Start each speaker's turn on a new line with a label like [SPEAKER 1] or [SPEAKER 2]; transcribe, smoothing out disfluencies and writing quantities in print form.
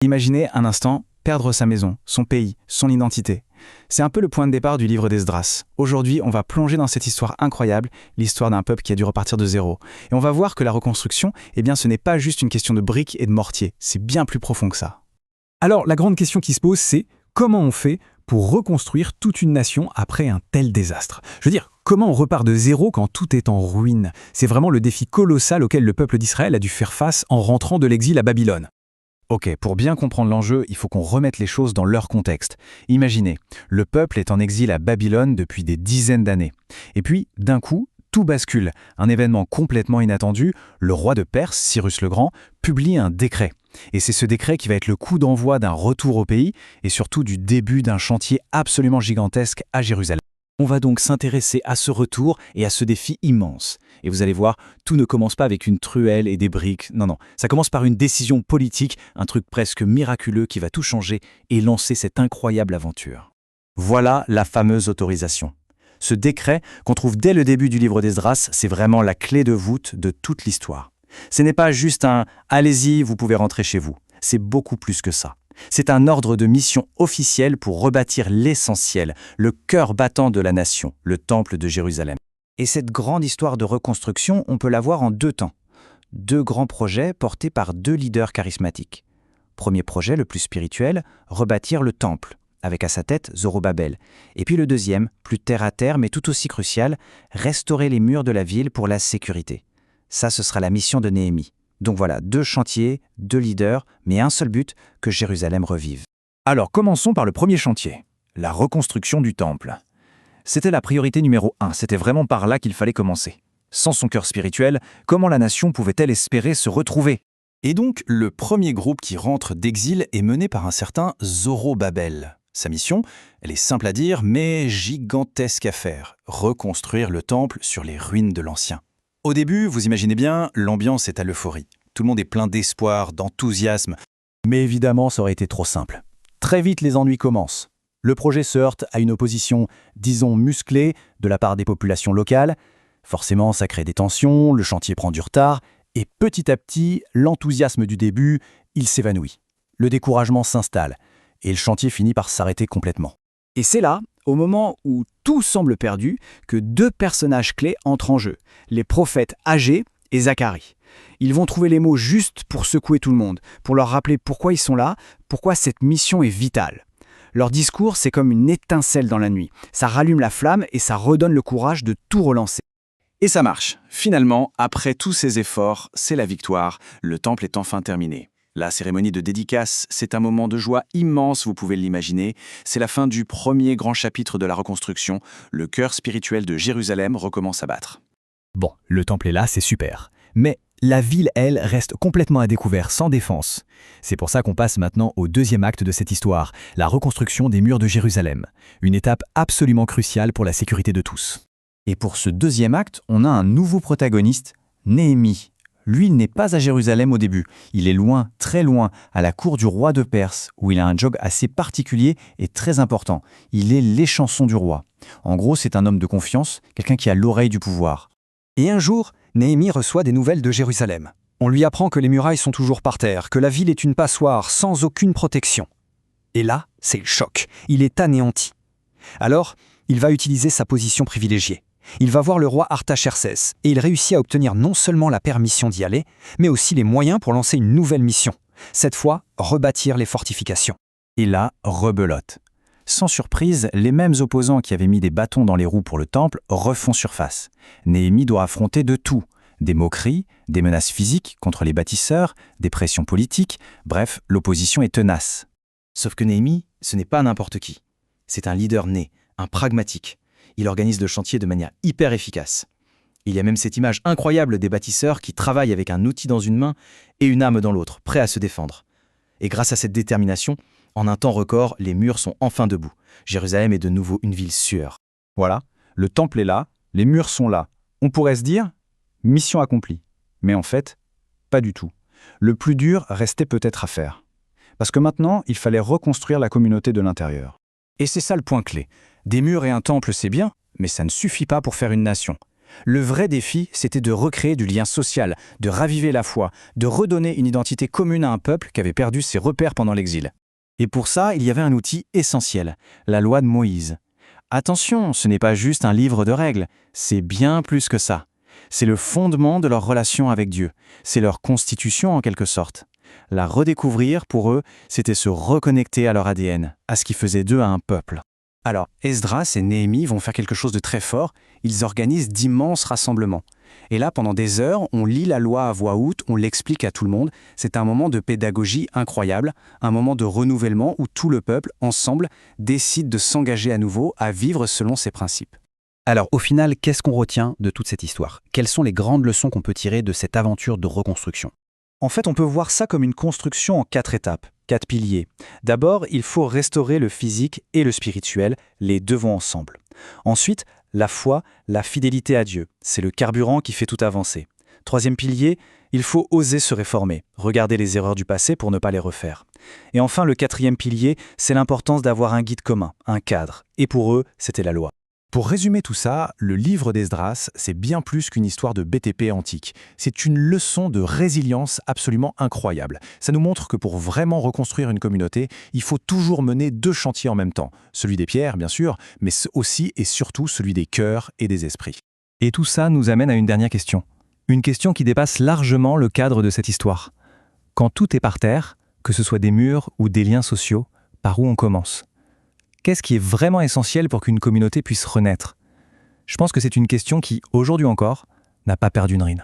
[SPEAKER 1] Imaginez un instant perdre sa maison, son pays, son identité. C'est un peu le point de départ du livre d'Esdras. Aujourd'hui, on va plonger dans cette histoire incroyable, l'histoire d'un peuple qui a dû repartir de zéro. Et on va voir que la reconstruction, ce n'est pas juste une question de briques et de mortier, c'est bien plus profond que ça.
[SPEAKER 2] Alors, la grande question qui se pose, c'est comment on fait pour reconstruire toute une nation après un tel désastre? Je veux dire, comment on repart de zéro quand tout est en ruine? C'est vraiment le défi colossal auquel le peuple d'Israël a dû faire face en rentrant de l'exil à Babylone.
[SPEAKER 1] Ok, pour bien comprendre l'enjeu, il faut qu'on remette les choses dans leur contexte. Imaginez, le peuple est en exil à Babylone depuis des dizaines d'années. Et puis, d'un coup, tout bascule. Un événement complètement inattendu, le roi de Perse, Cyrus le Grand, publie un décret. Et c'est ce décret qui va être le coup d'envoi d'un retour au pays et surtout du début d'un chantier absolument gigantesque à Jérusalem. On va donc s'intéresser à ce retour et à ce défi immense. Et vous allez voir, tout ne commence pas avec une truelle et des briques. Non, ça commence par une décision politique, un truc presque miraculeux qui va tout changer et lancer cette incroyable aventure. Voilà la fameuse autorisation. Ce décret, qu'on trouve dès le début du livre d'Esdras, c'est vraiment la clé de voûte de toute l'histoire. Ce n'est pas juste un « allez-y, vous pouvez rentrer chez vous ». C'est beaucoup plus que ça. C'est un ordre de mission officiel pour rebâtir l'essentiel, le cœur battant de la nation, le temple de Jérusalem. Et cette grande histoire de reconstruction, on peut la voir en deux temps. Deux grands projets portés par deux leaders charismatiques. Premier projet, le plus spirituel, rebâtir le temple, avec à sa tête Zorobabel. Et puis le deuxième, plus terre-à-terre mais tout aussi crucial, restaurer les murs de la ville pour la sécurité. Ça, ce sera la mission de Néhémie. Donc voilà, deux chantiers, deux leaders, mais un seul but, que Jérusalem revive.
[SPEAKER 2] Alors commençons par le premier chantier, la reconstruction du temple. C'était la priorité numéro 1, c'était vraiment par là qu'il fallait commencer. Sans son cœur spirituel, comment la nation pouvait-elle espérer se retrouver?
[SPEAKER 1] Et donc, le premier groupe qui rentre d'exil est mené par un certain Zorobabel. Sa mission, elle est simple à dire, mais gigantesque à faire, reconstruire le temple sur les ruines de l'ancien. Au début, vous imaginez bien, l'ambiance est à l'euphorie. Tout le monde est plein d'espoir, d'enthousiasme. Mais évidemment, ça aurait été trop simple. Très vite, les ennuis commencent. Le projet se heurte à une opposition, disons, musclée de la part des populations locales. Forcément, ça crée des tensions, le chantier prend du retard, et petit à petit, l'enthousiasme du début, il s'évanouit. Le découragement s'installe, et le chantier finit par s'arrêter complètement.
[SPEAKER 2] Et c'est là, au moment où tout semble perdu, que deux personnages clés entrent en jeu, les prophètes Agé et Zacharie. Ils vont trouver les mots justes pour secouer tout le monde, pour leur rappeler pourquoi ils sont là, pourquoi cette mission est vitale. Leur discours, c'est comme une étincelle dans la nuit. Ça rallume la flamme et ça redonne le courage de tout relancer.
[SPEAKER 1] Et ça marche. Finalement, après tous ces efforts, c'est la victoire. Le temple est enfin terminé. La cérémonie de dédicace, c'est un moment de joie immense, vous pouvez l'imaginer. C'est la fin du premier grand chapitre de la reconstruction. Le cœur spirituel de Jérusalem recommence à battre.
[SPEAKER 2] Bon, le temple est là, c'est super. Mais la ville, elle, reste complètement à découvert, sans défense. C'est pour ça qu'on passe maintenant au deuxième acte de cette histoire, la reconstruction des murs de Jérusalem. Une étape absolument cruciale pour la sécurité de tous.
[SPEAKER 1] Et pour ce deuxième acte, on a un nouveau protagoniste, Néhémie. Lui, il n'est pas à Jérusalem au début. Il est loin, très loin, à la cour du roi de Perse, où il a un job assez particulier et très important. Il est l'échanson du roi. En gros, c'est un homme de confiance, quelqu'un qui a l'oreille du pouvoir.
[SPEAKER 2] Et un jour, Néhémie reçoit des nouvelles de Jérusalem. On lui apprend que les murailles sont toujours par terre, que la ville est une passoire sans aucune protection. Et là, c'est le choc. Il est anéanti. Alors, il va utiliser sa position privilégiée. Il va voir le roi Artaxerxès et il réussit à obtenir non seulement la permission d'y aller, mais aussi les moyens pour lancer une nouvelle mission. Cette fois, rebâtir les fortifications.
[SPEAKER 1] Et là, rebelote. Sans surprise, les mêmes opposants qui avaient mis des bâtons dans les roues pour le temple refont surface. Néhémie doit affronter de tout. Des moqueries, des menaces physiques contre les bâtisseurs, des pressions politiques, bref, l'opposition est tenace. Sauf que Néhémie, ce n'est pas n'importe qui. C'est un leader né, un pragmatique. Il organise le chantier de manière hyper efficace. Il y a même cette image incroyable des bâtisseurs qui travaillent avec un outil dans une main et une arme dans l'autre, prêts à se défendre. Et grâce à cette détermination, en un temps record, les murs sont enfin debout. Jérusalem est de nouveau une ville sûre. Voilà, le temple est là, les murs sont là. On pourrait se dire, mission accomplie. Mais en fait, pas du tout. Le plus dur restait peut-être à faire. Parce que maintenant, il fallait reconstruire la communauté de l'intérieur. Et c'est ça le point clé. Des murs et un temple, c'est bien, mais ça ne suffit pas pour faire une nation. Le vrai défi, c'était de recréer du lien social, de raviver la foi, de redonner une identité commune à un peuple qui avait perdu ses repères pendant l'exil. Et pour ça, il y avait un outil essentiel, la loi de Moïse. Attention, ce n'est pas juste un livre de règles, c'est bien plus que ça. C'est le fondement de leur relation avec Dieu, c'est leur constitution en quelque sorte. La redécouvrir, pour eux, c'était se reconnecter à leur ADN, à ce qui faisait d'eux un peuple. Alors, Esdras et Néhémie vont faire quelque chose de très fort, ils organisent d'immenses rassemblements. Et là, pendant des heures, on lit la loi à voix haute, on l'explique à tout le monde. C'est un moment de pédagogie incroyable, un moment de renouvellement où tout le peuple, ensemble, décide de s'engager à nouveau à vivre selon ses principes.
[SPEAKER 3] Alors, au final, qu'est-ce qu'on retient de toute cette histoire? Quelles sont les grandes leçons qu'on peut tirer de cette aventure de reconstruction?
[SPEAKER 1] En fait, on peut voir ça comme une construction en 4 étapes, 4 piliers. D'abord, il faut restaurer le physique et le spirituel, les deux vont ensemble. Ensuite, la foi, la fidélité à Dieu, c'est le carburant qui fait tout avancer. Troisième pilier, il faut oser se réformer, regarder les erreurs du passé pour ne pas les refaire. Et enfin, le 4e pilier, c'est l'importance d'avoir un guide commun, un cadre. Et pour eux, c'était la loi. Pour résumer tout ça, le livre d'Esdras, c'est bien plus qu'une histoire de BTP antique. C'est une leçon de résilience absolument incroyable. Ça nous montre que pour vraiment reconstruire une communauté, il faut toujours mener 2 chantiers en même temps. Celui des pierres, bien sûr, mais aussi et surtout celui des cœurs et des esprits. Et tout ça nous amène à une dernière question. Une question qui dépasse largement le cadre de cette histoire. Quand tout est par terre, que ce soit des murs ou des liens sociaux, par où on commence ? Qu'est-ce qui est vraiment essentiel pour qu'une communauté puisse renaître ? Je pense que c'est une question qui, aujourd'hui encore, n'a pas perdu une ride.